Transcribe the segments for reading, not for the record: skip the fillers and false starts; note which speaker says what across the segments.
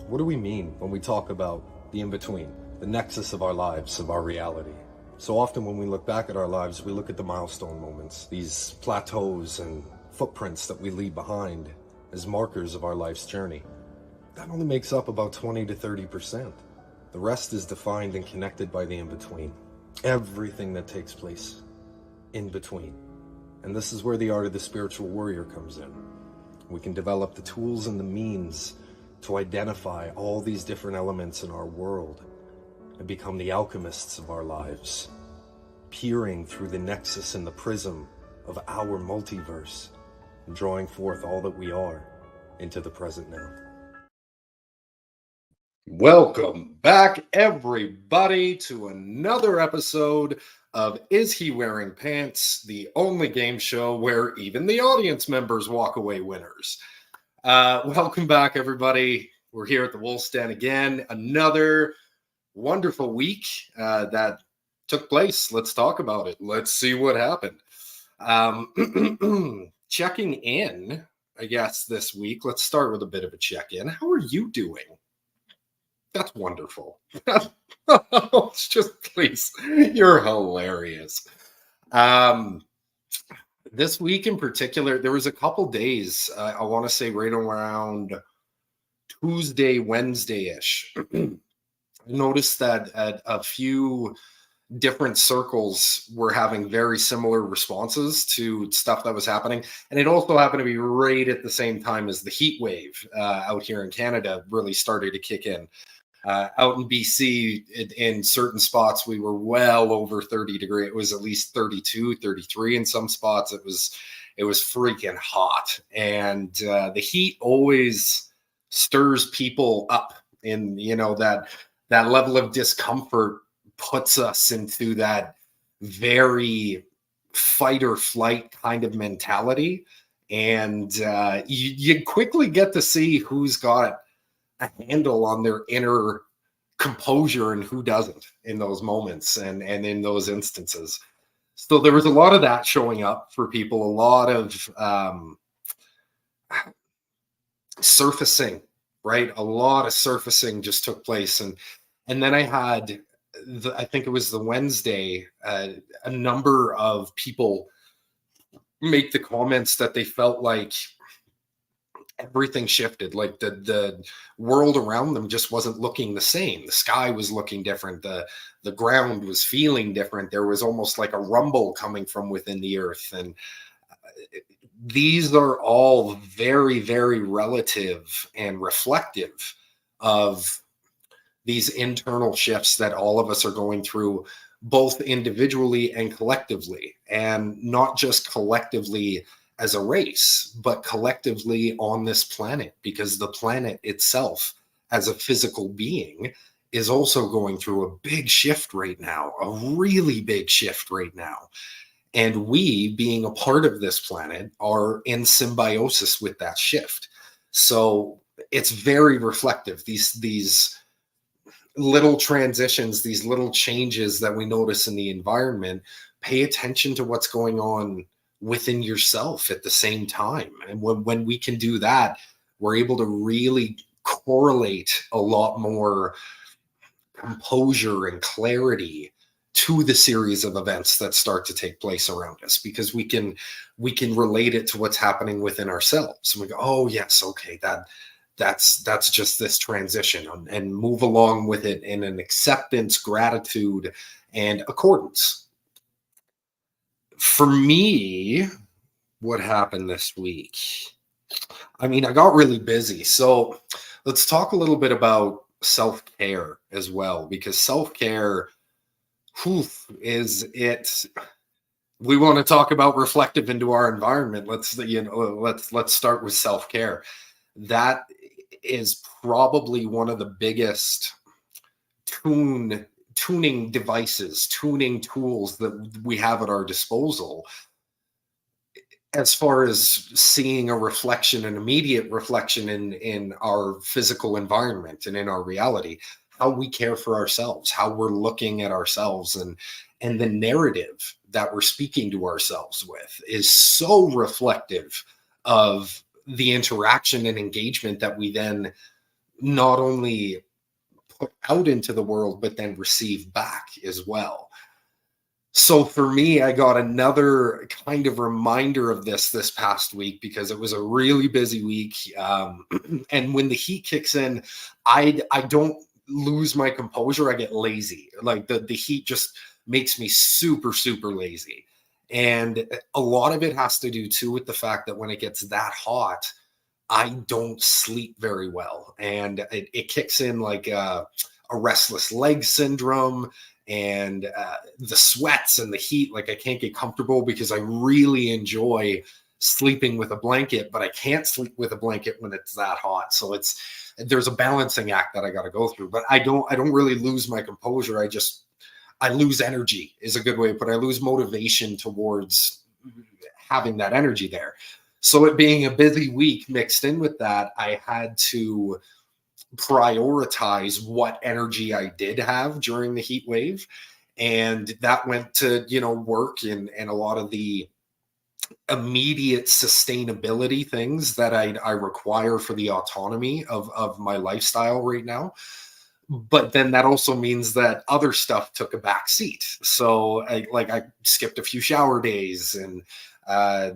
Speaker 1: What do we mean when we talk about the in-between, the nexus of our lives, of our reality? So often when we look back at our lives, we look at the milestone moments, these plateaus and footprints that we leave behind as markers of our life's journey. That only makes up about 20 to 30%. The rest is defined and connected by the in-between. Everything that takes place in between. And this is where the art of the spiritual warrior comes in. We can develop the tools and the means to identify all these different elements in our world and become the alchemists of our lives, peering through the nexus and the prism of our multiverse and drawing forth all that we are into the present now.
Speaker 2: Welcome back, everybody, to another episode of Is He Wearing Pants? The only game show where even the audience members walk away winners. Welcome back, everybody. We're here at the Wolf's Den again. Another wonderful week that took place. Let's talk about it. Let's see what happened. Checking in, I guess, this week. Let's start with a bit of a check-in. How are you doing? That's wonderful. It's just, please, you're hilarious. This week in particular, there was a couple days, I want to say right around Tuesday, Wednesday-ish. I noticed that a few different circles were having very similar responses to stuff that was happening. And it also happened to be right at the same time as the heat wave out here in Canada really started to kick in. Out in BC, in certain spots, we were well over 30 degrees. It was at least 32, 33 in some spots. It was freaking hot. And the heat always stirs people up in, that level of discomfort puts us into that very fight or flight kind of mentality. And you quickly get to see who's got a handle on their inner composure and who doesn't in those moments and in those instances. So there was a lot of that showing up for people, a lot of surfacing, right? A lot of surfacing just took place. And then I had, I think it was the Wednesday, a number of people make the comments that they felt like everything shifted, like the world around them just wasn't looking the same. The sky was looking different. The ground was feeling different. There was almost like a rumble coming from within the earth. And these are all very, very relative and reflective of these internal shifts that all of us are going through, both individually and collectively, and not just collectively as a race, but collectively on this planet, because the planet itself as a physical being is also going through a big shift right now, a really big shift right now. And we, being a part of this planet, are in symbiosis with that shift. So it's very reflective. These little transitions, these little changes that we notice in the environment, pay attention to what's going on within yourself at the same time. And when we can do that, we're able to really correlate a lot more composure and clarity to the series of events that start to take place around us, because we can relate it to what's happening within ourselves. And we go, oh yes, okay, that's just this transition, and move along with it in an acceptance, gratitude, and accordance. For me, what happened this week? I mean, I got really busy. So let's talk a little bit about self-care as well, because self-care is it. We want to talk about reflective into our environment. Let's start with self-care. That is probably one of the biggest tuning devices, tuning tools that we have at our disposal, as far as seeing a reflection, an immediate reflection in our physical environment and in our reality, how we care for ourselves, how we're looking at ourselves, and the narrative that we're speaking to ourselves with is so reflective of the interaction and engagement that we then not only put out into the world, but then receive back as well. So for me, I got another kind of reminder of this past week, because it was a really busy week. And when the heat kicks in, I don't lose my composure. I get lazy. Like the heat just makes me super, super lazy. And a lot of it has to do too with the fact that when it gets that hot, I don't sleep very well. And it kicks in like a restless leg syndrome, and the sweats and the heat. Like I can't get comfortable, because I really enjoy sleeping with a blanket, but I can't sleep with a blanket when it's that hot. So there's a balancing act that I got to go through. But I don't really lose my composure. I lose energy is a good way to put it. I lose motivation towards having that energy there. So it being a busy week mixed in with that, I had to prioritize what energy I did have during the heat wave. And that went to, work and a lot of the immediate sustainability things that I require for the autonomy of my lifestyle right now. But then that also means that other stuff took a back seat. So I skipped a few shower days, and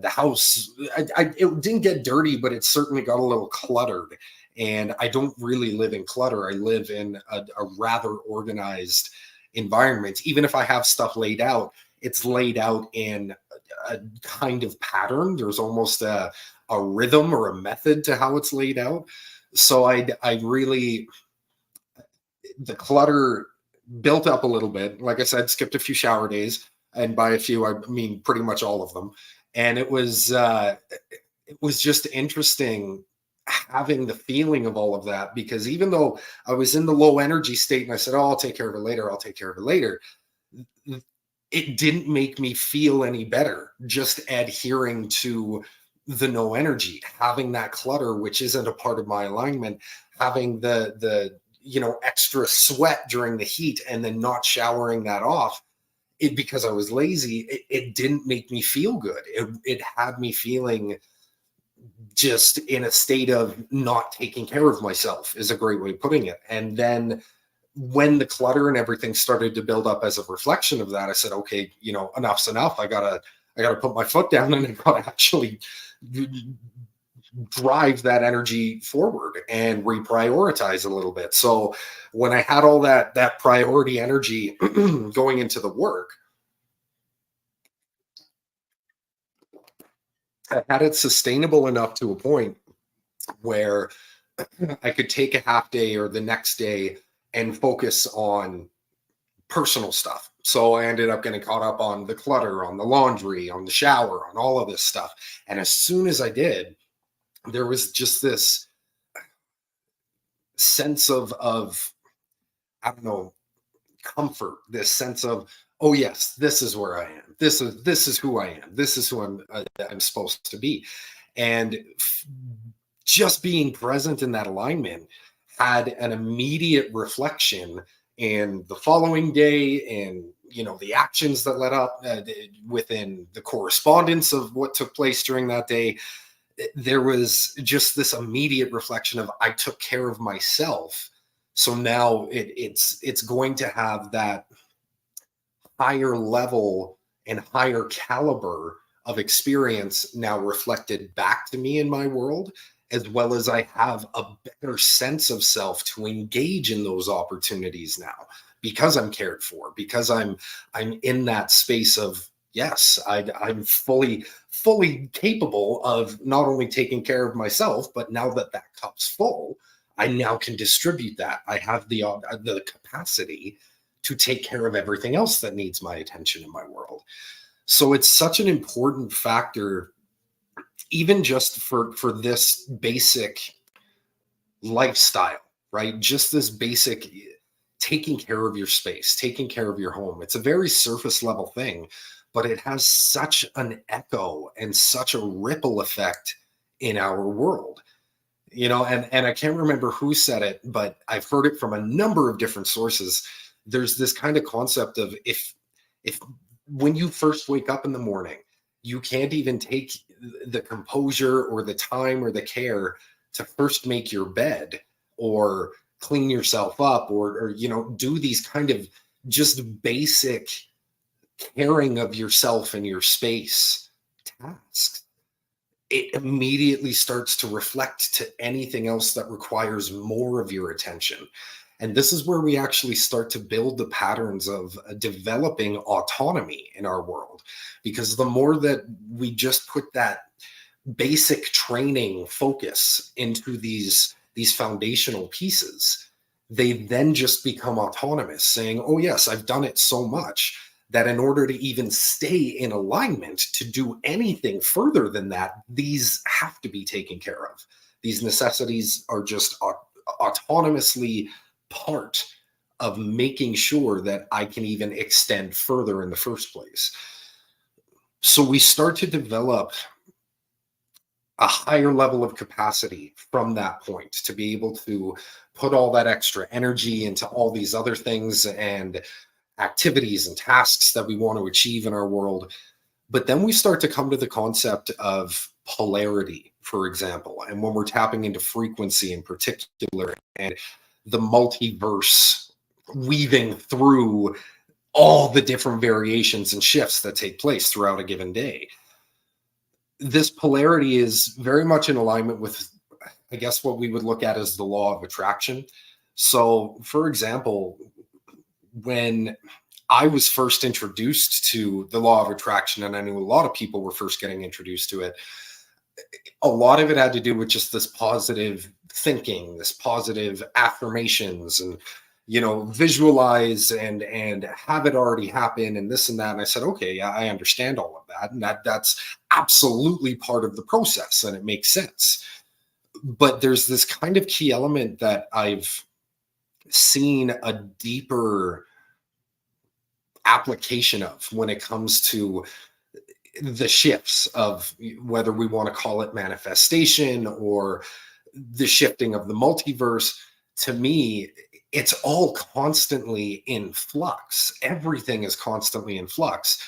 Speaker 2: the house, it didn't get dirty, but it certainly got a little cluttered. And I don't really live in clutter. I live in a rather organized environment. Even if I have stuff laid out, it's laid out in a kind of pattern. There's almost a rhythm or a method to how it's laid out. So I really, the clutter built up a little bit. Like I said, skipped a few shower days, and by a few, I mean pretty much all of them. And it was just interesting having the feeling of all of that, because even though I was in the low energy state and I said, oh, I'll take care of it later, I'll take care of it later, it didn't make me feel any better just adhering to the no energy, having that clutter, which isn't a part of my alignment, having the extra sweat during the heat and then not showering that off. Because I was lazy, it didn't make me feel good. It had me feeling just in a state of not taking care of myself, is a great way of putting it. And then when the clutter and everything started to build up as a reflection of that, I said, okay, enough's enough. I gotta put my foot down, and I gotta actually drive that energy forward and reprioritize a little bit. So when I had all that priority energy going into the work, I had it sustainable enough to a point where I could take a half day or the next day and focus on personal stuff. So I ended up getting caught up on the clutter, on the laundry, on the shower, on all of this stuff. And as soon as I did, there was just this sense of I don't know, comfort, this sense of, oh yes, this is where I am. This is who I am. This is who I'm supposed to be. And just being present in that alignment had an immediate reflection in the following day, and the actions that led up within the correspondence of what took place during that day. There was just this immediate reflection of, I took care of myself. So now it's going to have that higher level and higher caliber of experience now reflected back to me in my world, as well as I have a better sense of self to engage in those opportunities now, because I'm cared for, because I'm in that space of, yes, I'm fully capable of not only taking care of myself, but now that cup's full, I now can distribute that. I have the capacity to take care of everything else that needs my attention in my world. So it's such an important factor, even just for this basic lifestyle, right? Just this basic taking care of your space, taking care of your home. It's a very surface level thing, but it has such an echo and such a ripple effect in our world. And I can't remember who said it, but I've heard it from a number of different sources. There's this kind of concept of, if when you first wake up in the morning, you can't even take the composure or the time or the care to first make your bed, or clean yourself up, or you know, do these kind of just basic caring of yourself and your space tasks, it immediately starts to reflect to anything else that requires more of your attention. And this is where we actually start to build the patterns of developing autonomy in our world. Because the more that we just put that basic training focus into these foundational pieces, they then just become autonomous, saying, oh yes, I've done it so much that in order to even stay in alignment, to do anything further than that, these have to be taken care of. These necessities are just autonomously part of making sure that I can even extend further in the first place. So we start to develop a higher level of capacity from that point to be able to put all that extra energy into all these other things and activities and tasks that we want to achieve in our world. But then we start to come to the concept of polarity, for example, and when we're tapping into frequency in particular, and the multiverse weaving through all the different variations and shifts that take place throughout a given day. This polarity is very much in alignment with, I guess, what we would look at as the law of attraction. So, for example, when I was first introduced to the law of attraction, and I knew a lot of people were first getting introduced to it, a lot of it had to do with just this positive thinking, this positive affirmations, and you know, visualize and have it already happen and this and that. And I said, okay, yeah, I understand all of that, and that's absolutely part of the process, and it makes sense. But there's this kind of key element that I've seen a deeper application of when it comes to the shifts of whether we want to call it manifestation or the shifting of the multiverse. To me, it's all constantly in flux. Everything is constantly in flux.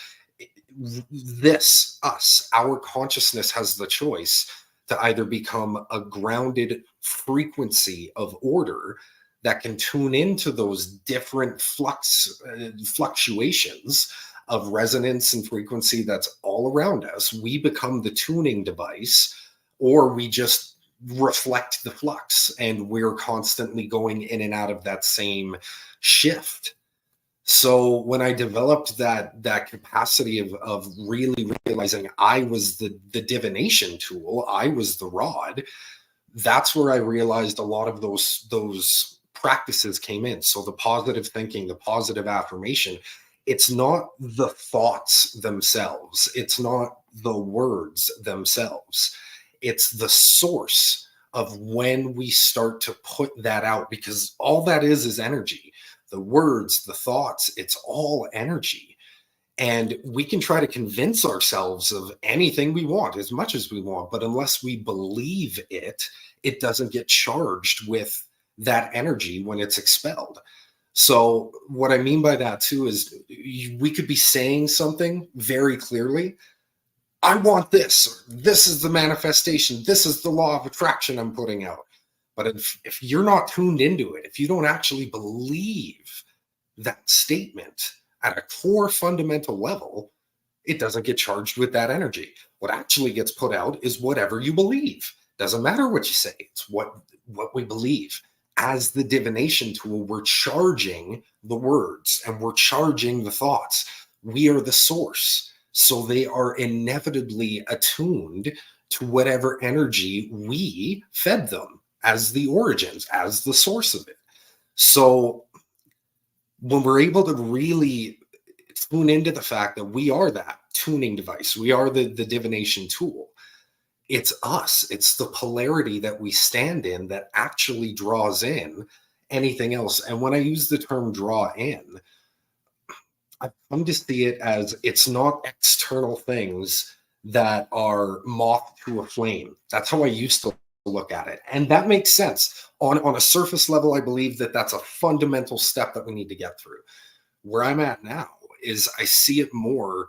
Speaker 2: This, us, our consciousness has the choice to either become a grounded frequency of order that can tune into those different fluctuations of resonance and frequency that's all around us. We become the tuning device, or we just reflect the flux, and we're constantly going in and out of that same shift. So when I developed that capacity of really realizing I was the divination tool, I was the rod, that's where I realized a lot of those practices came in. So the positive thinking, the positive affirmation, it's not the thoughts themselves, it's not the words themselves, it's the source of when we start to put that out, because all that is energy. The words, the thoughts, it's all energy. And we can try to convince ourselves of anything we want, as much as we want, but unless we believe it, it doesn't get charged with that energy when it's expelled. So what I mean by that too is we could be saying something very clearly. I want this. This is the manifestation. This is the law of attraction I'm putting out. But if you're not tuned into it, if you don't actually believe that statement at a core fundamental level, it doesn't get charged with that energy. What actually gets put out is whatever you believe. Doesn't matter what you say. It's what we believe. As the divination tool, we're charging the words and we're charging the thoughts. We are the source. So they are inevitably attuned to whatever energy we fed them as the origins, as the source of it. So when we're able to really tune into the fact that we are that tuning device, we are the divination tool, it's us, it's the polarity that we stand in that actually draws in anything else. And when I use the term draw in, I've come to see it as it's not external things that are moth to a flame. That's how I used to look at it. And that makes sense. On a surface level, I believe that that's a fundamental step that we need to get through. Where I'm at now is I see it more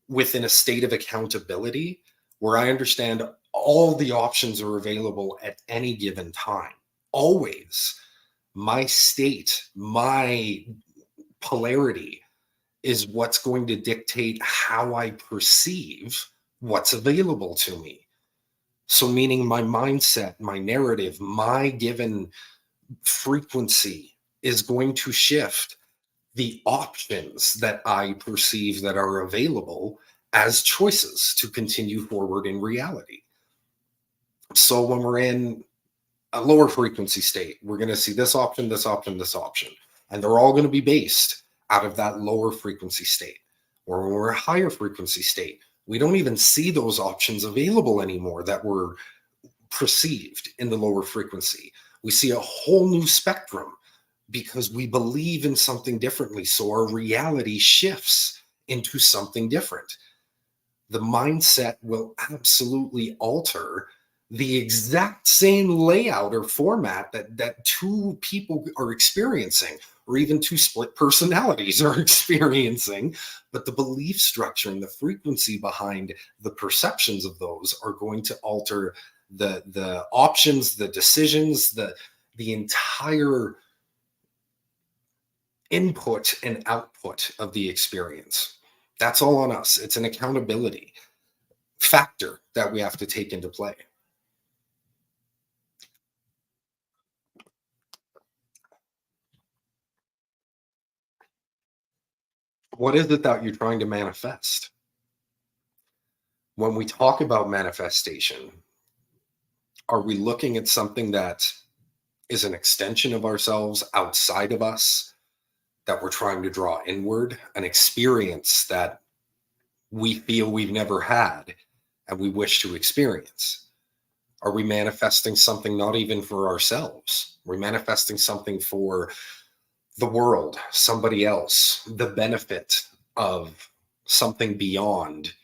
Speaker 2: within a state of accountability, where I understand all the options are available at any given time. always my state, my polarity is what's going to dictate how I perceive what's available to me. So meaning my mindset, my narrative, my given frequency is going to shift the options that I perceive that are available as choices to continue forward in reality. So when we're in a lower frequency state, we're going to see this option, this option, this option, and they're all going to be based out of that lower frequency state. Or when we're a higher frequency state, we don't even see those options available anymore that were perceived in the lower frequency. We see a whole new spectrum because we believe in something differently. So our reality shifts into something different. The mindset will absolutely alter the exact same layout or format that two people are experiencing, or even two split personalities are experiencing. But the belief structure and the frequency behind the perceptions of those are going to alter the options, the decisions, the entire input and output of the experience. That's all on us. It's an accountability factor that we have to take into play. What is it that you're trying to manifest? When we talk about manifestation, are we looking at something that is an extension of ourselves outside of us that we're trying to draw inward, an experience that we feel we've never had and we wish to experience? Are we manifesting something not even for ourselves? We're manifesting something for the world, somebody else, the benefit of something beyond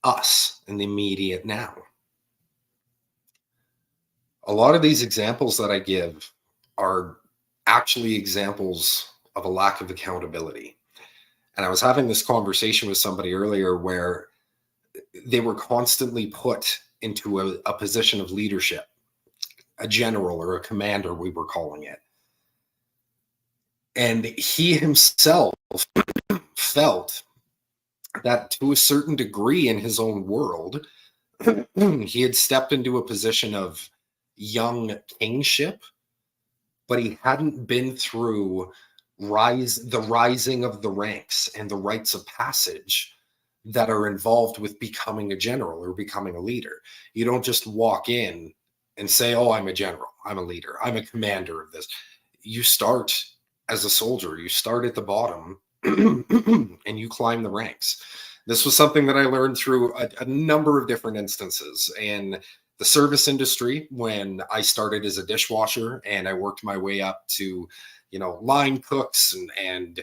Speaker 2: us in the immediate now. A lot of these examples that I give are actually examples of a lack of accountability. And I was having this conversation with somebody earlier where they were constantly put into a position of leadership, a general or a commander, we were calling it. And he himself felt that to a certain degree in his own world, he had stepped into a position of young kingship, but he hadn't been through the rising of the ranks and the rites of passage that are involved with becoming a general or becoming a leader. You don't just walk in and say, oh, I'm a general, I'm a leader, I'm a commander of this. You start as a soldier, you start at the bottom and you climb the ranks. This was something that I learned through a number of different instances. In the service industry, when I started as a dishwasher and I worked my way up to, line cooks and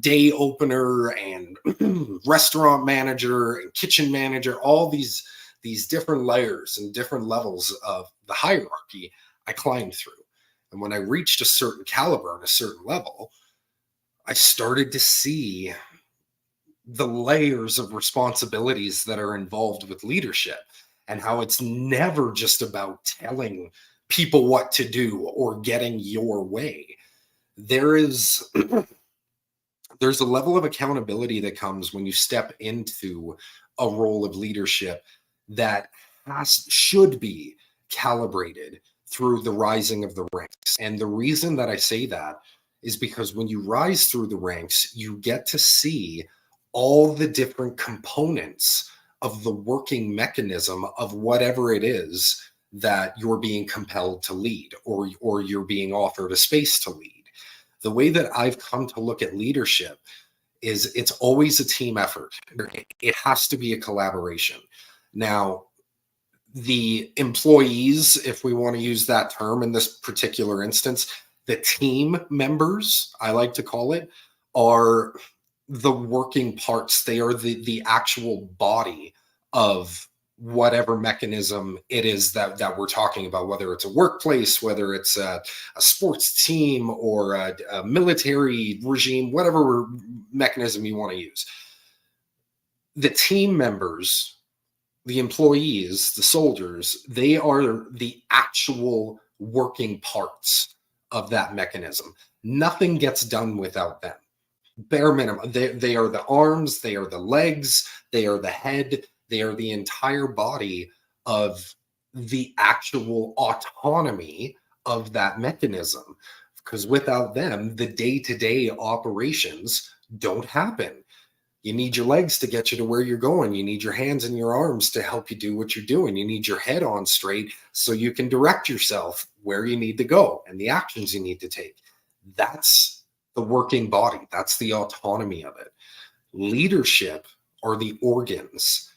Speaker 2: day opener and restaurant manager and kitchen manager, all these different layers and different levels of the hierarchy I climbed through. And when I reached a certain caliber and a certain level, I started to see the layers of responsibilities that are involved with leadership and how it's never just about telling people what to do or getting your way. There's a level of accountability that comes when you step into a role of leadership that should be calibrated through the rising of the ranks. And the reason that I say that is because when you rise through the ranks, you get to see all the different components of the working mechanism of whatever it is that you're being compelled to lead or you're being offered a space to lead. The way that I've come to look at leadership is it's always a team effort. It has to be a collaboration. Now, the employees, if we want to use that term in this particular instance, the team members, I like to call it, are the working parts. They are the actual body of whatever mechanism it is that we're talking about, whether it's a workplace, whether it's a sports team or a military regime, whatever mechanism you want to use. The team members, the employees, the soldiers, they are the actual working parts of that mechanism. Nothing gets done without them. Bare minimum. They are the arms, they are the legs, they are the head, they are the entire body of the actual autonomy of that mechanism. Because without them, the day-to-day operations don't happen. You need your legs to get you to where you're going. You need your hands and your arms to help you do what you're doing. You need your head on straight so you can direct yourself where you need to go and the actions you need to take. That's the working body. That's the autonomy of it. Leadership are the organs.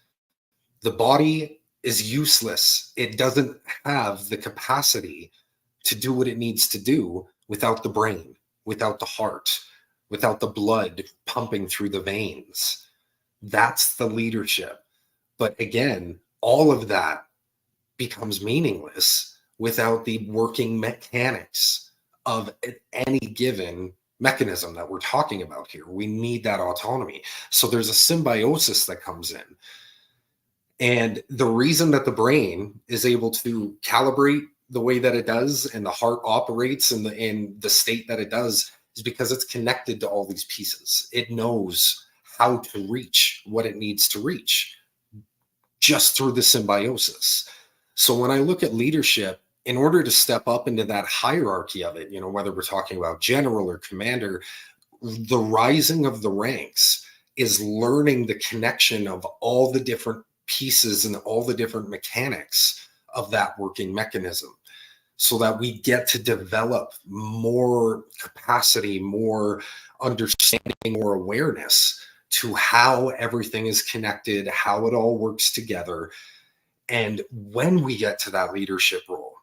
Speaker 2: The body is useless. It doesn't have the capacity to do what it needs to do without the brain, without the heart, without the blood pumping through the veins. That's the leadership. But again, all of that becomes meaningless without the working mechanics of any given mechanism that we're talking about here. We need that autonomy. So there's a symbiosis that comes in. And the reason that the brain is able to calibrate the way that it does and the heart operates in the state that it does is because it's connected to all these pieces. It knows how to reach what it needs to reach just through the symbiosis. So when I look at leadership, in order to step up into that hierarchy of it, you know, whether we're talking about general or commander, the rising of the ranks is learning the connection of all the different pieces and all the different mechanics of that working mechanism, so that we get to develop more capacity, more understanding, more awareness to how everything is connected, how it all works together. And when we get to that leadership role,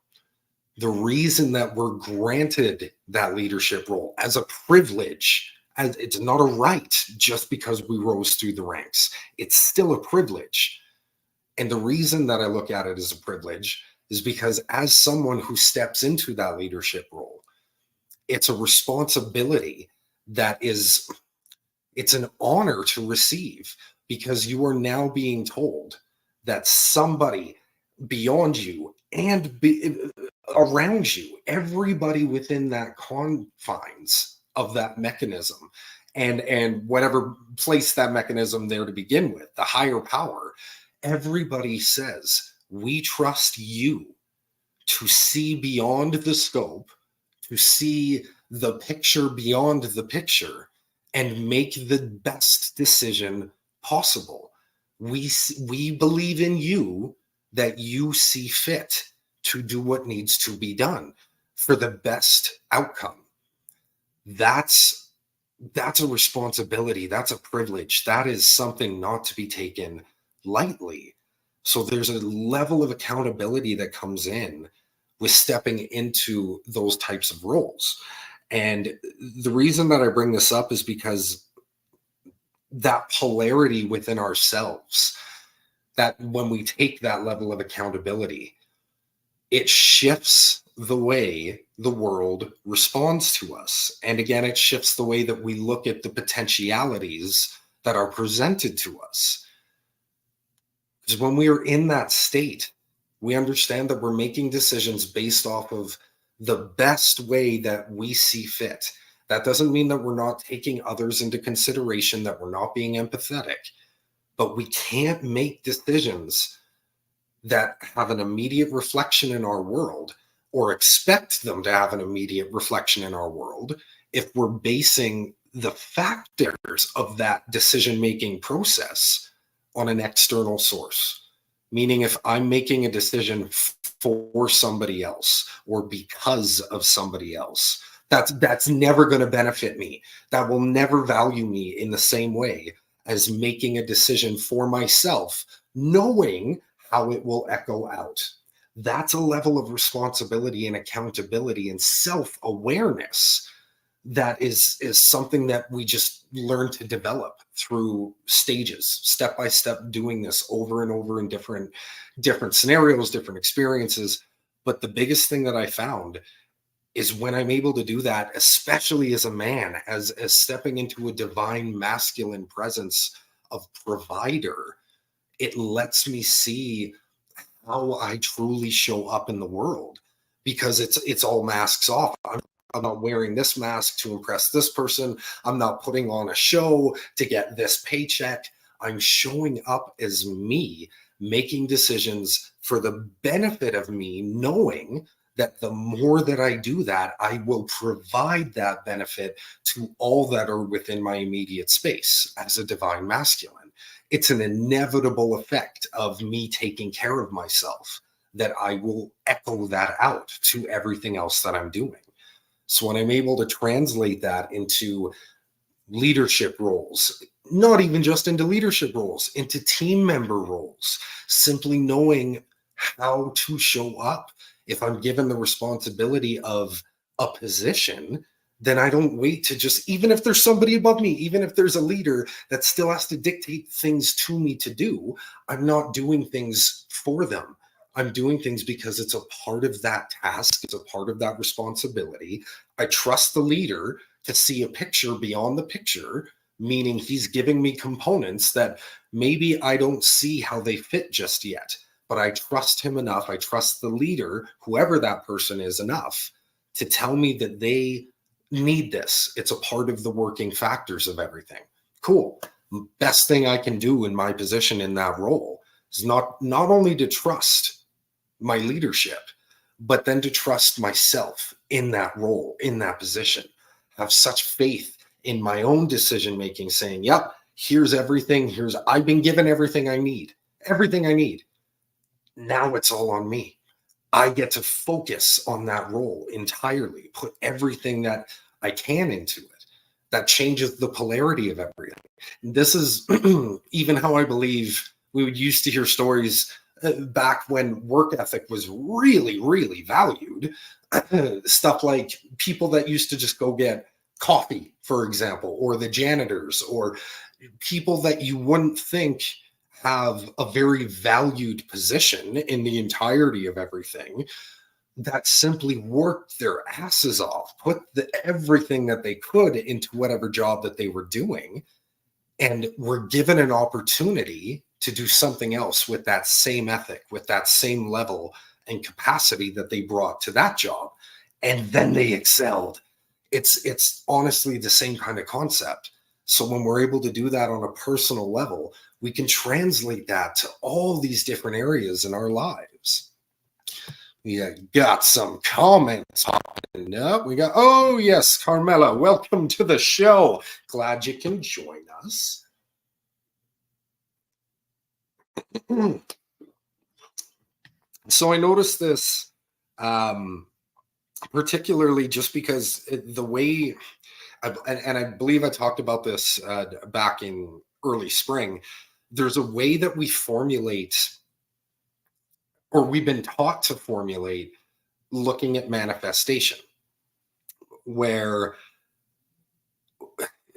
Speaker 2: the reason that we're granted that leadership role as a privilege, as it's not a right just because we rose through the ranks, it's still a privilege. And the reason that I look at it as a privilege is because as someone who steps into that leadership role, it's a responsibility that is, it's an honor to receive, because you are now being told that somebody beyond you and around you, everybody within that confines of that mechanism and whatever place that mechanism there to begin with, the higher power, everybody says, we trust you to see beyond the scope, to see the picture beyond the picture, and make the best decision possible. We believe in you, that you see fit to do what needs to be done for the best outcome. That's a responsibility. That's a privilege. That is something not to be taken lightly. So there's a level of accountability that comes in with stepping into those types of roles. And the reason that I bring this up is because that polarity within ourselves, that when we take that level of accountability, it shifts the way the world responds to us. And again, it shifts the way that we look at the potentialities that are presented to us. Because when we are in that state, we understand that we're making decisions based off of the best way that we see fit. That doesn't mean that we're not taking others into consideration, that we're not being empathetic, but we can't make decisions that have an immediate reflection in our world, or expect them to have an immediate reflection in our world, if we're basing the factors of that decision-making process on an external source. Meaning, if I'm making a decision for somebody else or because of somebody else, that's never going to benefit me. That will never value me in the same way as making a decision for myself, knowing how it will echo out. That's a level of responsibility and accountability and self-awareness that is something that we just learn to develop through stages, step by step, doing this over and over in different scenarios, different experiences. But the biggest thing that I found is when I'm able to do that, especially as a man, as stepping into a divine masculine presence of provider, it lets me see how I truly show up in the world. because it's all masks off. I'm not wearing this mask to impress this person. I'm not putting on a show to get this paycheck. I'm showing up as me, making decisions for the benefit of me, knowing that the more that I do that, I will provide that benefit to all that are within my immediate space as a divine masculine. It's an inevitable effect of me taking care of myself that I will echo that out to everything else that I'm doing. So when I'm able to translate that into leadership roles, not even just into leadership roles, into team member roles, simply knowing how to show up. If I'm given the responsibility of a position, then I don't wait to just, even if there's somebody above me, even if there's a leader that still has to dictate things to me to do, I'm not doing things for them. I'm doing things because it's a part of that task. It's a part of that responsibility. I trust the leader to see a picture beyond the picture, meaning he's giving me components that maybe I don't see how they fit just yet, but I trust him enough. I trust the leader, whoever that person is, enough to tell me that they need this. It's a part of the working factors of everything. Cool. Best thing I can do in my position in that role is not only to trust my leadership, but then to trust myself in that role, in that position. Have such faith in my own decision making, saying, yep, here's everything. I've been given everything I need. Everything I need. Now it's all on me. I get to focus on that role entirely, put everything that I can into it. That changes the polarity of everything. This is even how I believe we would used to hear stories back when work ethic was really, really valued. Stuff like people that used to just go get coffee, for example, or the janitors, or people that you wouldn't think have a very valued position in the entirety of everything, that simply worked their asses off, put everything that they could into whatever job that they were doing, and were given an opportunity to do something else with that same ethic, with that same level and capacity that they brought to that job. And then they excelled. It's honestly the same kind of concept. So when we're able to do that on a personal level, we can translate that to all these different areas in our lives. We got some comments popping up. We got, oh yes, Carmela, welcome to the show. Glad you can join us. So I noticed this particularly just because the way, and I believe I talked about this back in early spring, there's a way that we formulate, or we've been taught to formulate, looking at manifestation, where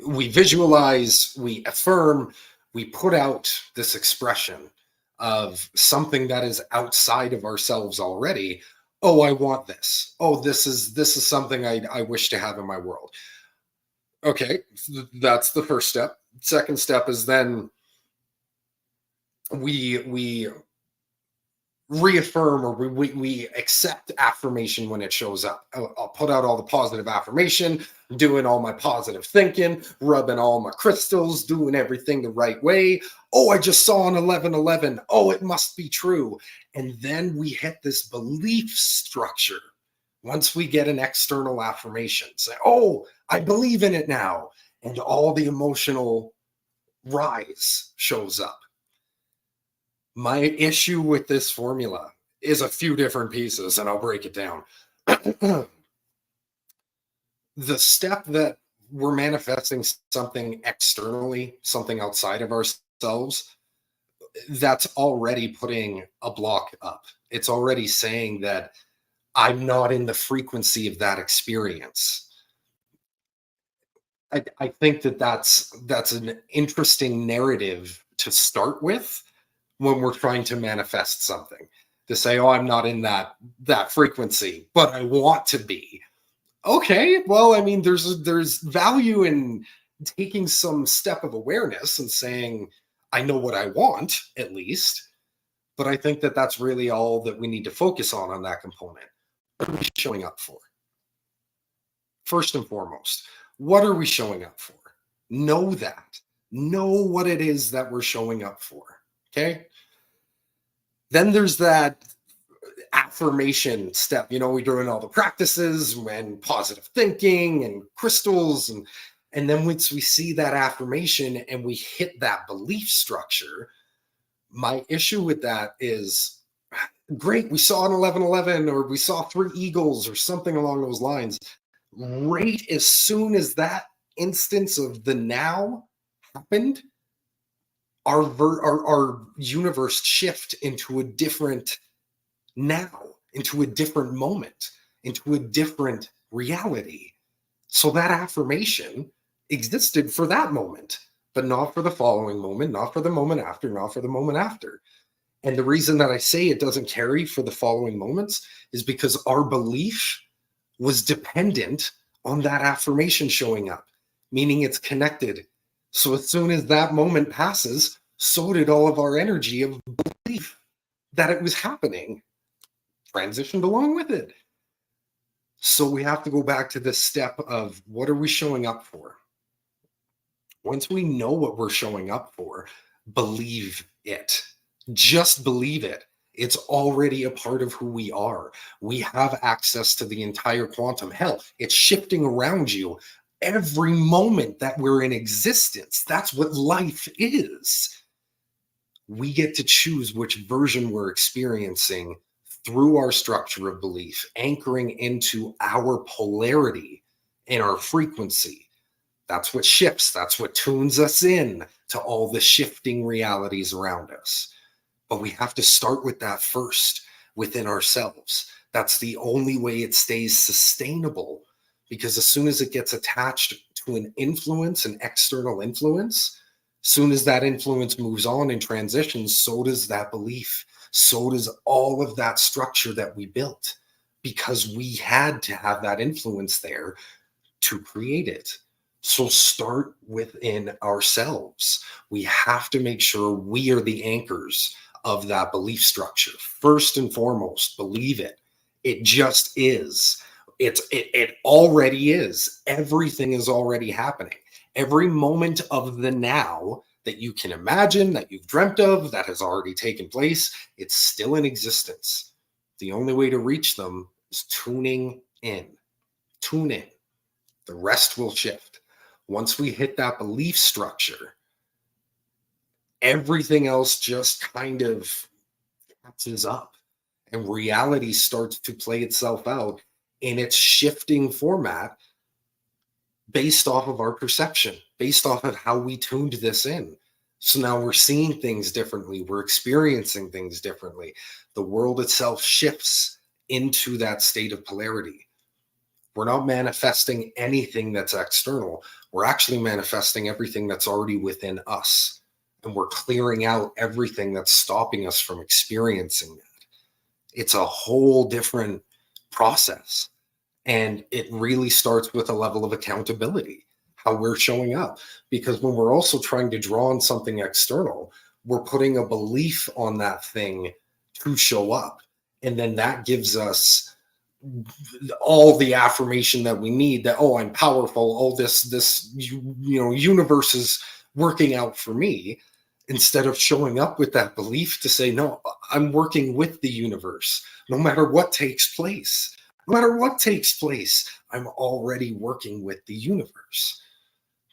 Speaker 2: we visualize, we affirm, we put out this expression of something that is outside of ourselves already. Oh, I want this. Oh, this is something I wish to have in my world. Okay, that's the first step. Second step is then we reaffirm, or we accept affirmation when it shows up. I'll put out all the positive affirmation, doing all my positive thinking, rubbing all my crystals, doing everything the right way. Oh, I just saw an 1111. Oh, it must be true. And then we hit this belief structure. Once we get an external affirmation, say, oh, I believe in it now. And all the emotional rise shows up. My issue with this formula is a few different pieces, and I'll break it down. The step that we're manifesting something externally, something outside of ourselves, that's already putting a block up. It's already saying that I'm not in the frequency of that experience. I think that's an interesting narrative to start with when we're trying to manifest something, to say, oh, I'm not in that frequency, but I want to be. Okay, well, I mean, there's value in taking some step of awareness and saying, I know what I want, at least, but I think that that's really all that we need to focus on that component. what are we showing up for? First and foremost, what are we showing up for? Know that. Know what it is that we're showing up for. Okay. Then there's that affirmation step. We're doing all the practices and positive thinking and crystals. And then once we see that affirmation and we hit that belief structure, my issue with that is, great, we saw an 1111 or we saw 3 eagles or something along those lines. Right as soon as that instance of the now happened, our universe shift into a different now, into a different moment, into a different reality. So that affirmation existed for that moment, but not for the following moment, not for the moment after, not for the moment after. And the reason that I say it doesn't carry for the following moments is because our belief was dependent on that affirmation showing up, meaning it's connected. So as soon as that moment passes, so did all of our energy of belief that it was happening, transitioned along with it. So we have to go back to this step of, what are we showing up for? Once we know what we're showing up for, believe it. Just believe it. It's already a part of who we are. We have access to the entire quantum. Hell, it's shifting around you every moment that we're in existence. That's what life is. We get to choose which version we're experiencing through our structure of belief, anchoring into our polarity and our frequency. That's what shifts. That's what tunes us in to all the shifting realities around us. But we have to start with that first within ourselves. That's the only way it stays sustainable, because as soon as it gets attached to an influence, an external influence, soon as that influence moves on and transitions, so does that belief. So does all of that structure that we built, because we had to have that influence there to create it. So start within ourselves. We have to make sure we are the anchors of that belief structure. First and foremost, believe it. It just is. It already is. Everything is already happening. Every moment of the now that you can imagine, that you've dreamt of, that has already taken place, it's still in existence. The only way to reach them is tuning in. Tune in. The rest will shift. Once we hit that belief structure, everything else just kind of catches up and reality starts to play itself out in its shifting format based off of our perception, based off of how we tuned this in. So now we're seeing things differently. We're experiencing things differently. The world itself shifts into that state of polarity. We're not manifesting anything that's external. We're actually manifesting everything that's already within us. And we're clearing out everything that's stopping us from experiencing that. It's a whole different process. And it really starts with a level of accountability, how we're showing up. Because when we're also trying to draw on something external, we're putting a belief on that thing to show up. And then that gives us all the affirmation that we need, that, oh, I'm powerful. Oh, this universe is working out for me. Instead of showing up with that belief to say, no, I'm working with the universe. No matter what takes place, no matter what takes place, I'm already working with the universe.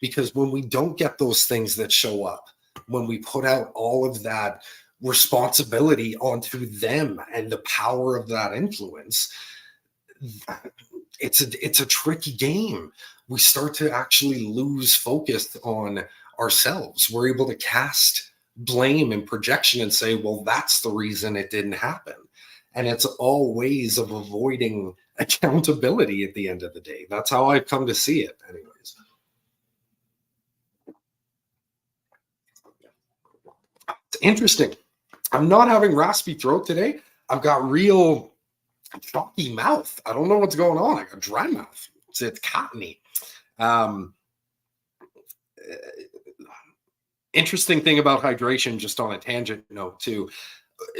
Speaker 2: Because when we don't get those things that show up, when we put out all of that responsibility onto them and the power of that influence, it's a tricky game. We start to actually lose focus on ourselves. We're able to cast blame and projection and say, well, that's the reason it didn't happen. And it's all ways of avoiding accountability at the end of the day. That's how I've come to see it anyways. It's interesting. I'm not having raspy throat today. I've got real chalky mouth. I don't know what's going on. I got dry mouth. It's cottony. Interesting thing about hydration, just on a tangent note too,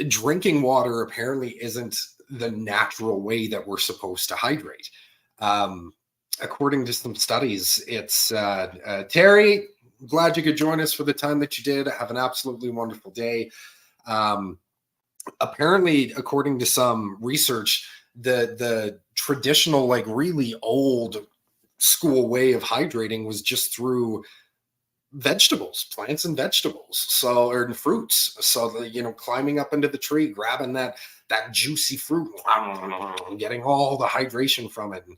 Speaker 2: drinking water apparently isn't the natural way that we're supposed to hydrate. According to some studies, it's Terry, glad you could join us for the time that you did. Have an absolutely wonderful day. Apparently, according to some research, the traditional, like really old school way of hydrating was just through vegetables, plants and vegetables, so, or fruits. So, climbing up into the tree, grabbing that juicy fruit, getting all the hydration from it. And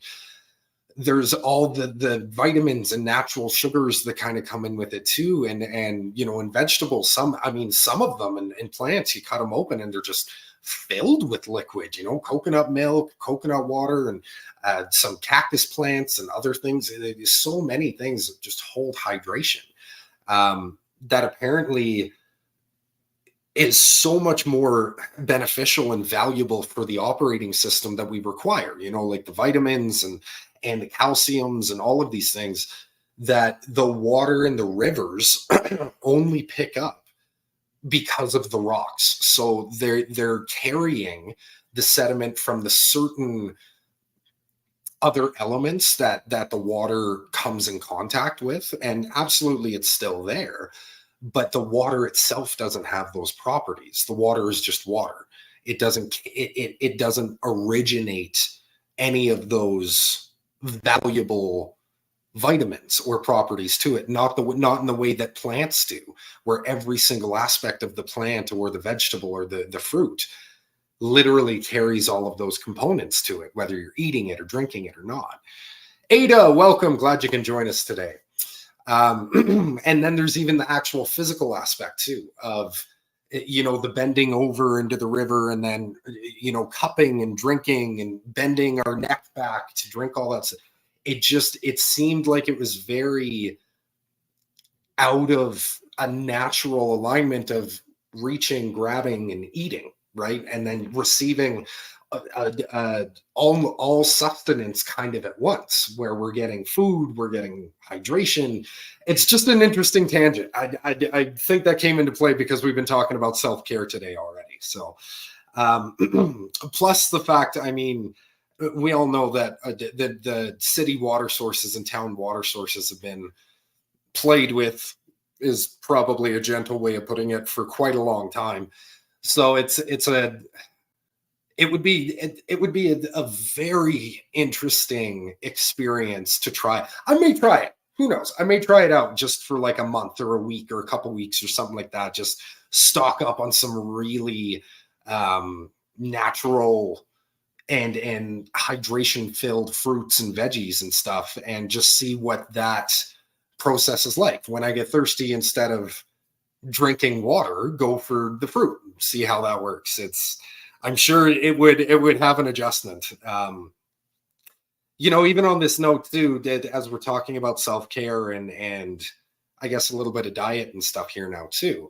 Speaker 2: there's all the vitamins and natural sugars that kind of come in with it too. And in vegetables, some of them in plants, you cut them open and they're just filled with liquid, coconut milk, coconut water, and some cactus plants and other things. There's so many things that just hold hydration, that apparently is so much more beneficial and valuable for the operating system that we require, like the vitamins and the calciums and all of these things that the water in the rivers only pick up because of the rocks. So they're carrying the sediment from the certain other elements that the water comes in contact with, and absolutely it's still there, but the water itself doesn't have those properties. The water is just water. It doesn't originate any of those valuable vitamins or properties to it, not in the way that plants do, where every single aspect of the plant or the vegetable or the fruit literally carries all of those components to it, whether you're eating it or drinking it or not. Ada, welcome. Glad you can join us today. And then there's even the actual physical aspect too of, the bending over into the river, and then, cupping and drinking and bending our neck back to drink all that stuff. It seemed like it was very out of a natural alignment of reaching, grabbing, and eating, right? And then receiving all sustenance kind of at once, where we're getting food, we're getting hydration. It's just an interesting tangent. I think that came into play because we've been talking about self-care today already. So, plus the fact, we all know that the city water sources and town water sources have been played with, is probably a gentle way of putting it, for quite a long time. So it would be a very interesting experience to try. I may try it. Who knows? I may try it out just for like a month or a week or a couple weeks or something like that. Just stock up on some really natural and hydration filled fruits and veggies and stuff, and just see what that process is like. When I get thirsty, instead of drinking water, go for the fruit, see how that works. I'm sure it would have an adjustment. Even on this note too, as we're talking about self-care and I guess a little bit of diet and stuff here now too,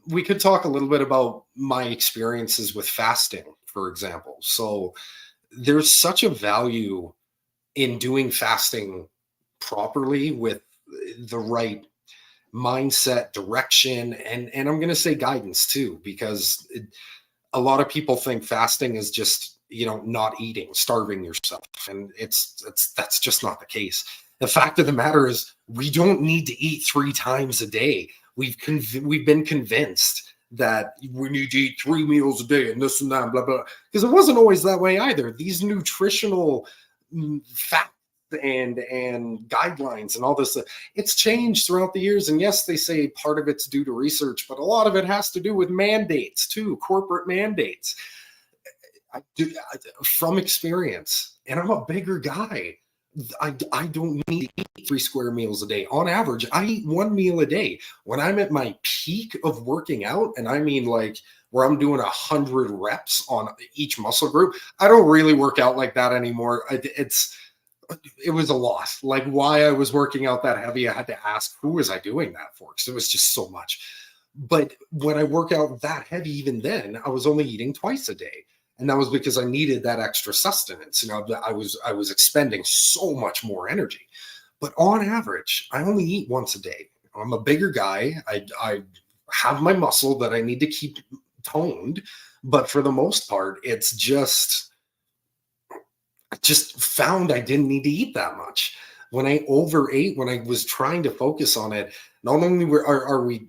Speaker 2: we could talk a little bit about my experiences with fasting, for example. So there's such a value in doing fasting properly with the right mindset, direction, and I'm going to say guidance too, because a lot of people think fasting is just, not eating, starving yourself. And that's just not the case. The fact of the matter is, we don't need to eat 3 times a day. We've been convinced that we need to eat 3 meals a day and this and that, blah, blah, because it wasn't always that way either. These nutritional facts and guidelines and all this, it's changed throughout the years. And yes, they say part of it's due to research, but a lot of it has to do with mandates too, corporate mandates. From experience, and I'm a bigger guy, I don't need to eat 3 square meals a day. On average, I eat 1 meal a day. When I'm at my peak of working out, and I mean like where I'm doing 100 reps on each muscle group, I don't really work out like that anymore. It was a loss. Like, why I was working out that heavy, I had to ask, who was I doing that for? Because it was just so much. But when I work out that heavy, even then, I was only eating twice a day. And that was because I needed that extra sustenance. I was expending so much more energy. But on average, I only eat once a day. I'm a bigger guy. I have my muscle that I need to keep toned, But for the most part, it's just, I just found I didn't need to eat that much. When I overate, when I was trying to focus on it, not only are we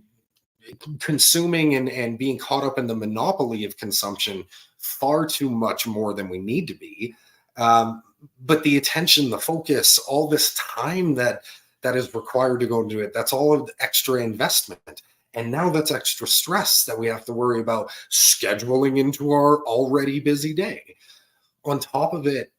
Speaker 2: consuming and being caught up in the monopoly of consumption far too much more than we need to be, but the attention, the focus, all this time that is required to go into it, that's all of the extra investment. And now that's extra stress that we have to worry about scheduling into our already busy day. On top of it,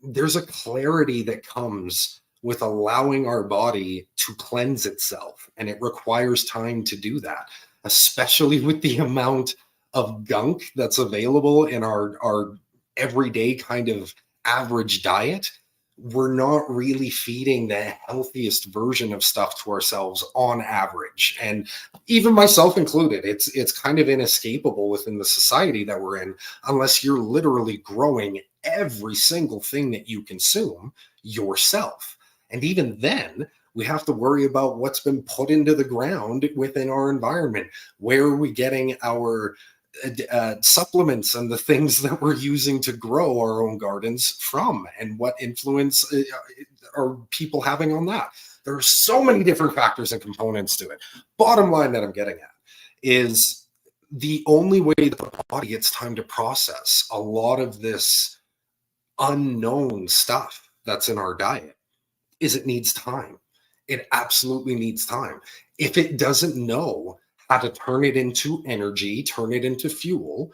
Speaker 2: there's a clarity that comes with allowing our body to cleanse itself. And it requires time to do that, especially with the amount of gunk that's available in our everyday kind of average diet. We're not really feeding the healthiest version of stuff to ourselves on average. And even myself included, it's kind of inescapable within the society that we're in, unless you're literally growing every single thing that you consume yourself. And even then, we have to worry about what's been put into the ground within our environment. Where are we getting our supplements and the things that we're using to grow our own gardens from, and what influence are people having on that? There are so many different factors and components to it. Bottom line that I'm getting at is the only way that the body gets time to process a lot of this unknown stuff that's in our diet is it needs time. It absolutely needs time. If it doesn't know how to turn it into energy, turn it into fuel,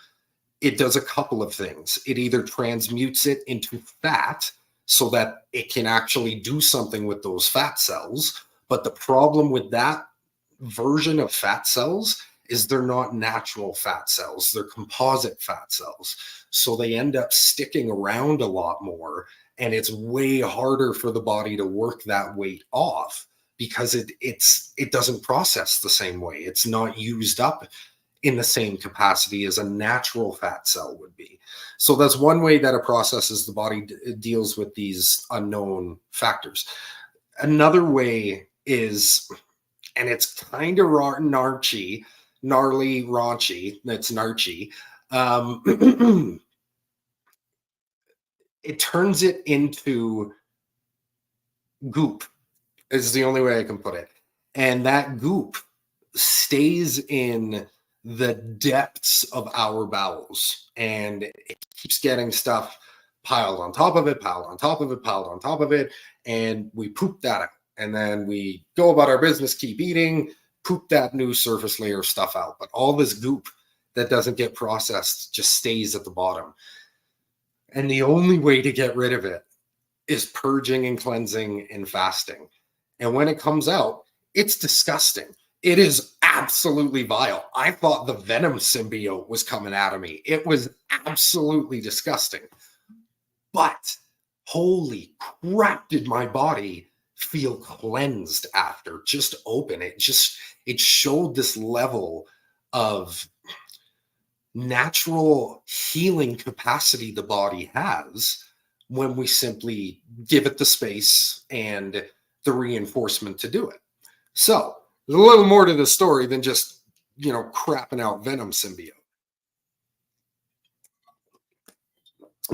Speaker 2: it does a couple of things. It either transmutes it into fat so that it can actually do something with those fat cells. But the problem with that version of fat cells is they're not natural fat cells. They're composite fat cells. So they end up sticking around a lot more. And it's way harder for the body to work that weight off because it doesn't process the same way. It's not used up in the same capacity as a natural fat cell would be. So that's one way that it processes, the body deals with these unknown factors. Another way is, and it's kind of gnarly, raunchy, that's narchy. It turns it into goop, is the only way I can put it. And that goop stays in the depths of our bowels, and it keeps getting stuff piled on top of it, piled on top of it, piled on top of it, and we poop that out. And then we go about our business, keep eating, poop that new surface layer of stuff out. But all this goop that doesn't get processed just stays at the bottom. And the only way to get rid of it is purging and cleansing and fasting. And when it comes out, it's disgusting. It is absolutely vile. I thought the Venom symbiote was coming out of me. It was absolutely disgusting. But holy crap, did my body feel cleansed after. Just open. It showed this level of natural healing capacity the body has when we simply give it the space and the reinforcement to do it. So there's a little more to the story than just, crapping out Venom symbiote.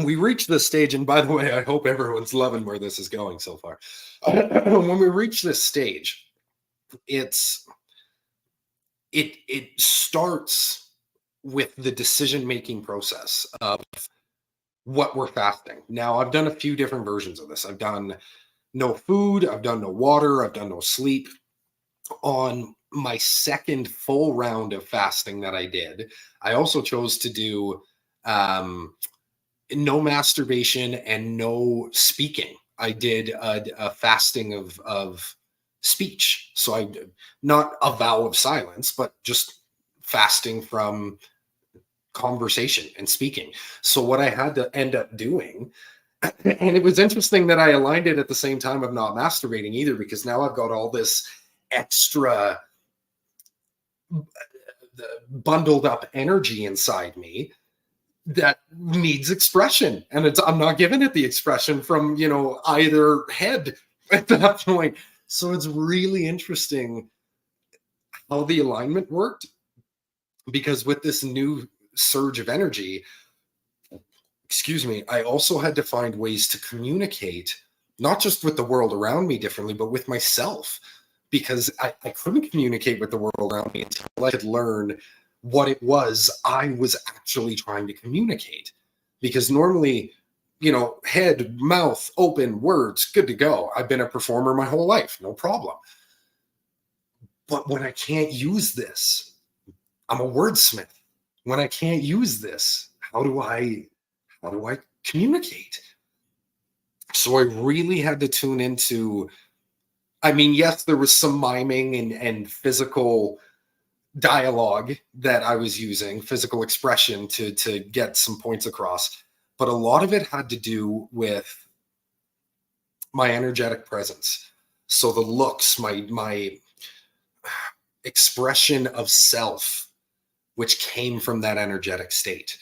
Speaker 2: We reach this stage, and by the way, I hope everyone's loving where this is going so far. When we reach this stage, it starts with the decision-making process of what we're fasting. Now, I've done a few different versions of this. I've done no food, I've done no water, I've done no sleep. On my second full round of fasting that I did, I also chose to do no masturbation and no speaking. I did a fasting of speech. So I not a vow of silence, but just fasting from conversation and speaking. So what I had to end up doing, and it was interesting that I aligned it at the same time of not masturbating either, because now I've got all this extra bundled up energy inside me that needs expression, and I'm not giving it the expression from either head at that point. So it's really interesting how the alignment worked, because with this new surge of energy, excuse me, I also had to find ways to communicate, not just with the world around me differently, but with myself, because I couldn't communicate with the world around me until I could learn what it was I was actually trying to communicate. Because normally, you know, head, mouth, open, words, good to go. I've been a performer my whole life, no problem. But when I can't use this, I'm a wordsmith. When I can't use this, how do I communicate? So I really had to tune into, I mean, yes, there was some miming and physical dialogue that I was using, physical expression to get some points across. But a lot of it had to do with my energetic presence. So the looks, my expression of self, which came from that energetic state.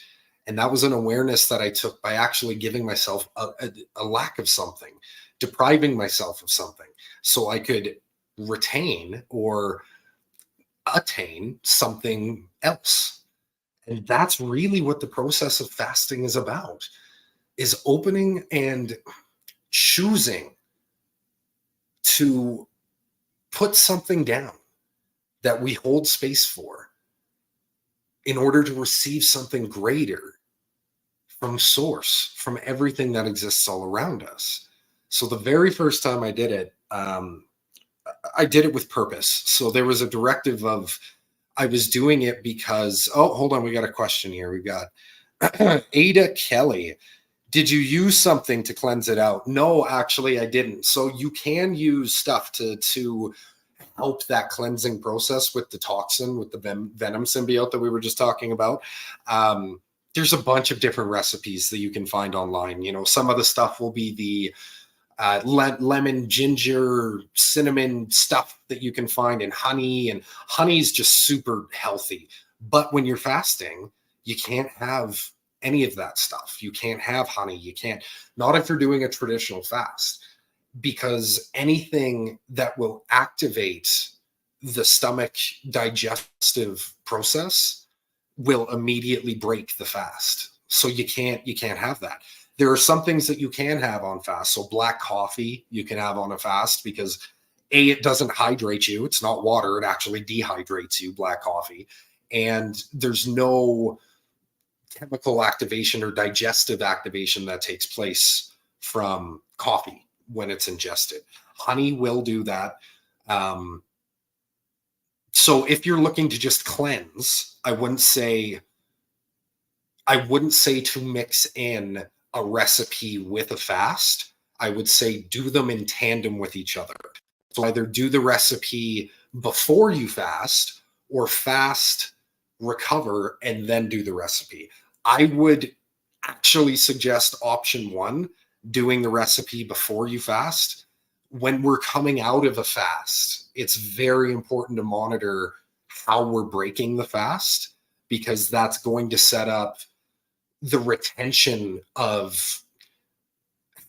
Speaker 2: And that was an awareness that I took by actually giving myself a lack of something, depriving myself of something, so I could retain or attain something else. And that's really what the process of fasting is about, is opening and choosing to put something down that we hold space for in order to receive something greater from source, from everything that exists all around us. So the very first time I did it with purpose. So there was a directive of, I was doing it because, oh, hold on, we got a question here. We've got Ada Kelly. Did you use something to cleanse it out? No, actually, I didn't. So you can use stuff to help that cleansing process with the toxin, with the venom symbiote that we were just talking about. There's a bunch of different recipes that you can find online. You know, some of the stuff will be the lemon, ginger, cinnamon stuff that you can find in honey, and honey's just super healthy. But when you're fasting, you can't have any of that stuff. You can't have honey. You can't, not if you're doing a traditional fast, because anything that will activate the stomach digestive process will immediately break the fast. So you can't have that. There are some things that you can have on fast. So black coffee you can have on a fast because A, it doesn't hydrate you. It's not water. It actually dehydrates you, black coffee. And there's no chemical activation or digestive activation that takes place from coffee when it's ingested. Honey will do that. So if you're looking to just cleanse, I wouldn't say to mix in a recipe with a fast. I would say do them in tandem with each other. So either do the recipe before you fast, or fast, recover, and then do the recipe. I would actually suggest option one, doing the recipe before you fast. When we're coming out of a fast, it's very important to monitor how we're breaking the fast, because that's going to set up the retention of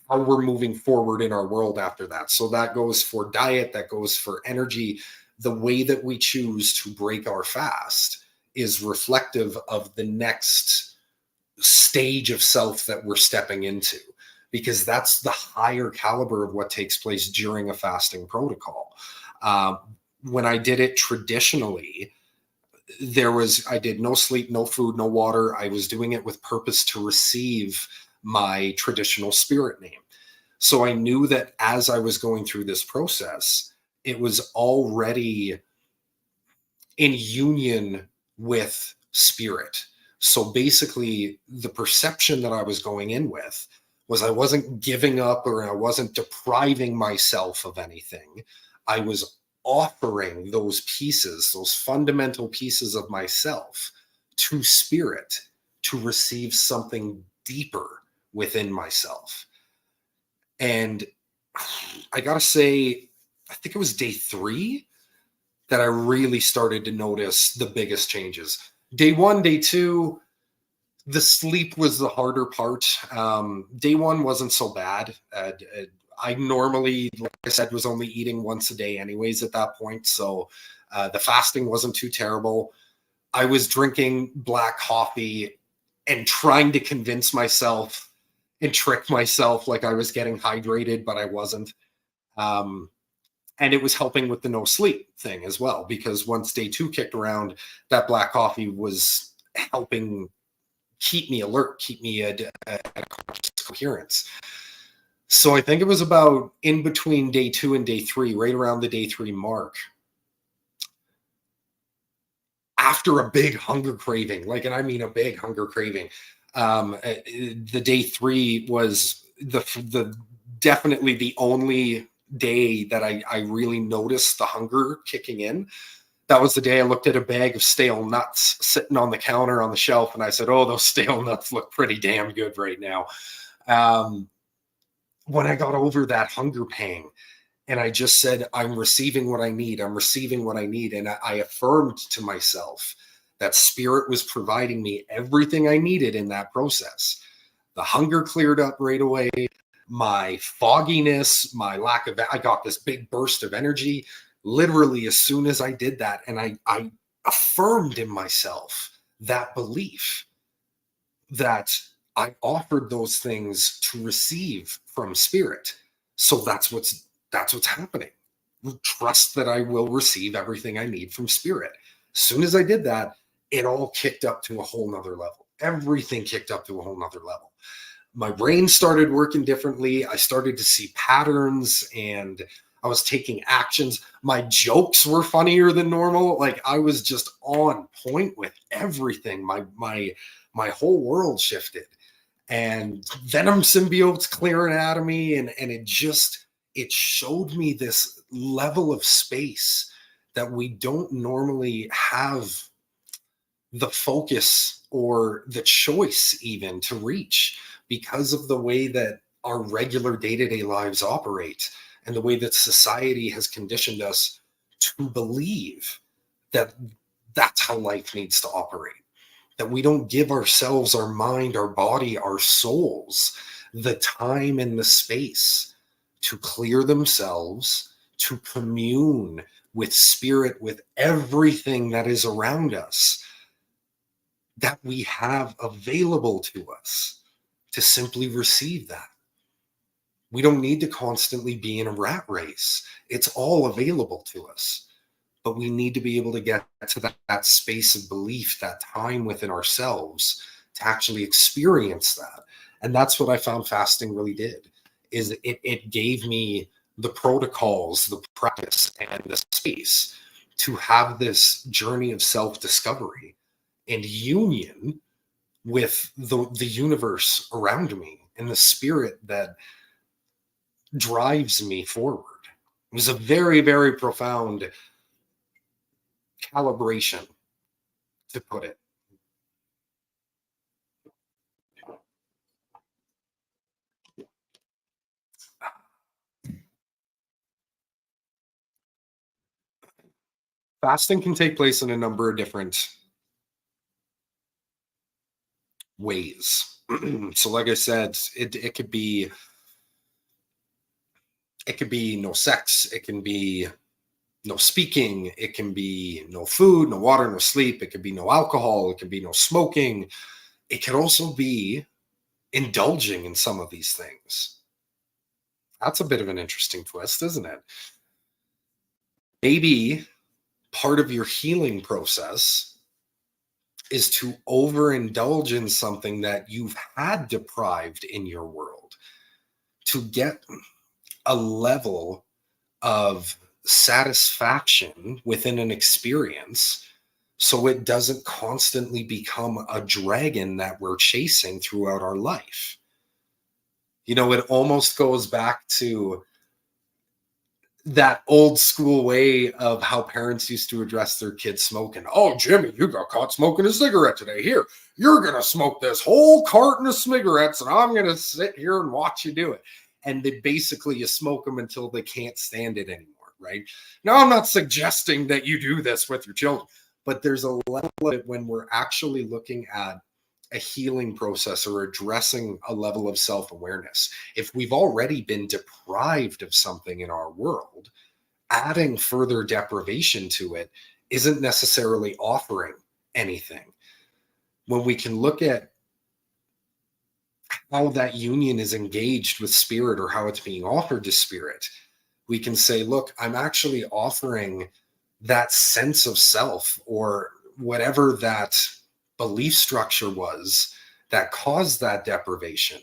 Speaker 2: how we're moving forward in our world after that. So that goes for diet, that goes for energy. The way that we choose to break our fast is reflective of the next stage of self that we're stepping into, because that's the higher caliber of what takes place during a fasting protocol. When I did it traditionally, I did no sleep, no food, no water. I was doing it with purpose to receive my traditional spirit name. So I knew that as I was going through this process, it was already in union with spirit. So basically, the perception that I was going in with was I wasn't giving up, or I wasn't depriving myself of anything. I was offering those pieces, those fundamental pieces of myself, to spirit to receive something deeper within myself. And I gotta say, I think it was day 3 that I really started to notice the biggest changes. Day 1, day 2, the sleep was the harder part. Day 1 wasn't so bad. I normally, like I said, was only eating once a day anyways at that point. So the fasting wasn't too terrible. I was drinking black coffee and trying to convince myself and trick myself like I was getting hydrated, but I wasn't. And it was helping with the no sleep thing as well, because once day 2 kicked around, that black coffee was helping keep me alert, keep me at conscious coherence. So I think it was about in between day 2 and day 3, right around the day 3 mark, after a big hunger craving, like, and I mean a big hunger craving, the day 3 was the definitely the only day that I really noticed the hunger kicking in. That was the day I looked at a bag of stale nuts sitting on the counter on the shelf, and I said, "Oh, those stale nuts look pretty damn good right now." When I got over that hunger pang, and I just said, "I'm receiving what I need. I'm receiving what I need," and I affirmed to myself that spirit was providing me everything I needed in that process. The hunger cleared up right away. My fogginess, my lack of, I got this big burst of energy literally as soon as I did that. And I affirmed in myself that belief that I offered those things to receive from spirit. So that's what's happening. Trust that I will receive everything I need from spirit. As soon as I did that, it all kicked up to a whole nother level. Everything kicked up to a whole nother level. My brain started working differently. I started to see patterns, and I was taking actions. My jokes were funnier than normal. Like, I was just on point with everything. My whole world shifted, and venom symbiotes clearing out of me, and it showed me this level of space that we don't normally have the focus or the choice even to reach, because of the way that our regular day-to-day lives operate and the way that society has conditioned us to believe that that's how life needs to operate, that we don't give ourselves, our mind, our body, our souls the time and the space to clear themselves, to commune with spirit, with everything that is around us, that we have available to us, to simply receive that. We don't need to constantly be in a rat race. It's all available to us, but we need to be able to get to that space of belief, that time within ourselves to actually experience that. And that's what I found fasting really did, is it gave me the protocols, the practice, and the space to have this journey of self-discovery and union with the universe around me and the spirit that drives me forward. It was a very, very profound calibration, to put it. Fasting can take place in a number of different ways. So like I said, it could be no sex, it can be no speaking, it can be no food, no water, no sleep, it could be no alcohol, it can be no smoking. It can also be indulging in some of these things. That's a bit of an interesting twist, isn't it? Maybe part of your healing process is to overindulge in something that you've had deprived in your world, to get a level of satisfaction within an experience, so it doesn't constantly become a dragon that we're chasing throughout our life. You know, it almost goes back to that old school way of how parents used to address their kids smoking. "Oh, Jimmy, you got caught smoking a cigarette today. Here, you're going to smoke this whole carton of cigarettes, and I'm going to sit here and watch you do it." And they basically, you smoke them until they can't stand it anymore, right? Now, I'm not suggesting that you do this with your children, but there's a level of it when we're actually looking at a healing process or addressing a level of self-awareness. If we've already been deprived of something in our world, adding further deprivation to it isn't necessarily offering anything. When we can look at how that union is engaged with spirit, or how it's being offered to spirit, we can say, look, I'm actually offering that sense of self, or whatever that belief structure was that caused that deprivation.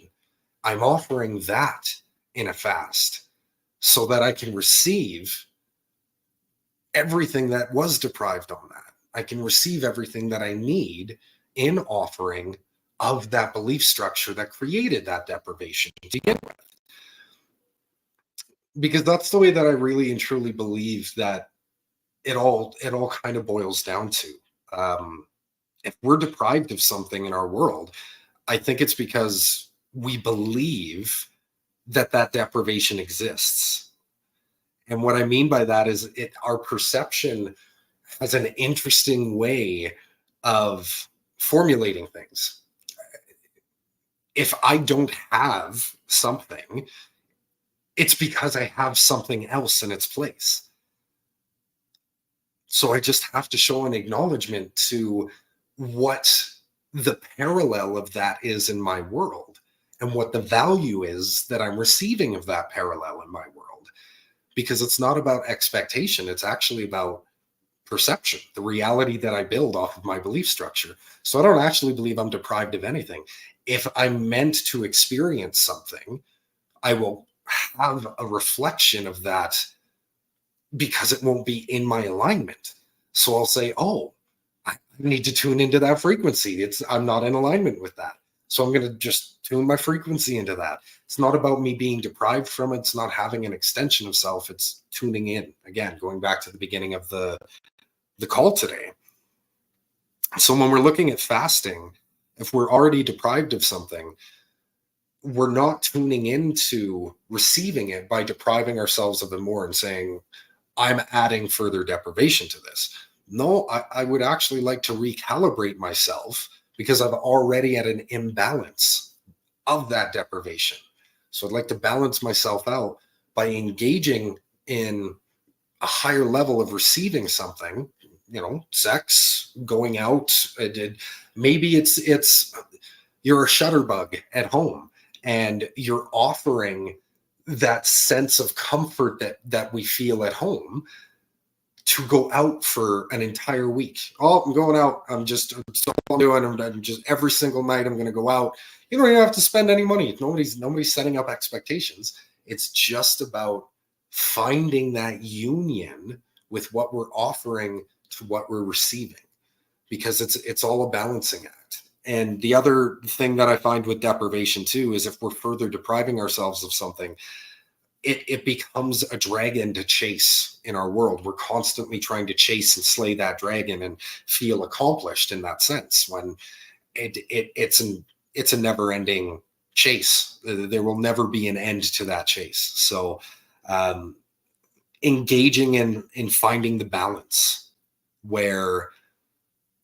Speaker 2: I'm offering that in a fast so that I can receive everything that was deprived on that. I can receive everything that I need in offering of that belief structure that created that deprivation to begin with. Because that's the way that I really and truly believe that it all kind of boils down to. If we're deprived of something in our world, I think it's because we believe that that deprivation exists. And what I mean by that is our perception has an interesting way of formulating things. If I don't have something, it's because I have something else in its place. So I just have to show an acknowledgement to what the parallel of that is in my world, and what the value is that I'm receiving of that parallel in my world. Because it's not about expectation, it's actually about perception, the reality that I build off of my belief structure. So I don't actually believe I'm deprived of anything. If I'm meant to experience something, I will have a reflection of that, because it won't be in my alignment. So I'll say, oh, I need to tune into that frequency. I'm not in alignment with that. So I'm going to just tune my frequency into that. It's not about me being deprived from it. It's not having an extension of self. It's tuning in. Again, going back to the beginning of the call today. So when we're looking at fasting, if we're already deprived of something, we're not tuning into receiving it by depriving ourselves of it more and saying, I'm adding further deprivation to this. No, I would actually like to recalibrate myself, because I'm already at an imbalance of that deprivation. So I'd like to balance myself out by engaging in a higher level of receiving something, sex, going out. Maybe it's you're a shutterbug at home and you're offering that sense of comfort that we feel at home to go out for an entire week. Oh, I'm going out. I'm just every single night I'm going to go out. You don't even have to spend any money. Nobody's setting up expectations. It's just about finding that union with what we're offering to what we're receiving, because it's all a balancing act. And the other thing that I find with deprivation too is if we're further depriving ourselves of something, it becomes a dragon to chase in our world. We're constantly trying to chase and slay that dragon and feel accomplished in that sense, when it's a never-ending chase. There will never be an end to that chase. So engaging in finding the balance where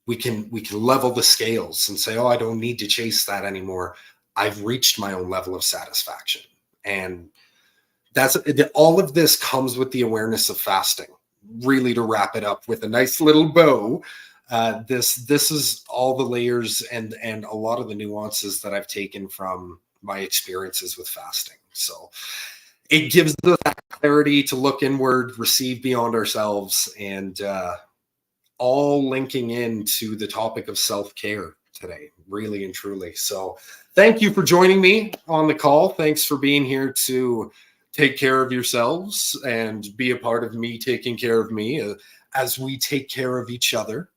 Speaker 2: we can level the scales and say, oh, I don't need to chase that anymore. I've reached my own level of satisfaction. And all of this comes with the awareness of fasting. Really, to wrap it up with a nice little bow, this is all the layers and a lot of the nuances that I've taken from my experiences with fasting. So it gives us that clarity to look inward, receive beyond ourselves, and all linking into the topic of self-care today, really and truly. So thank you for joining me on the call. Thanks for being here to take care of yourselves and be a part of me taking care of me as we take care of each other.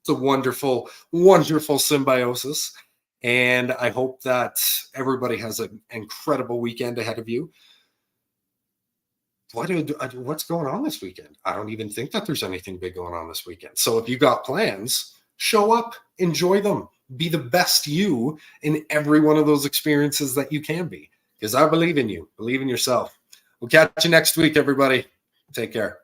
Speaker 2: It's a wonderful, wonderful symbiosis. And I hope that everybody has an incredible weekend ahead of you. What's going on this weekend? I don't even think that there's anything big going on this weekend. So if you got plans, show up, enjoy them, be the best you in every one of those experiences that you can be. Because I believe in you. Believe in yourself. We'll catch you next week, everybody. Take care.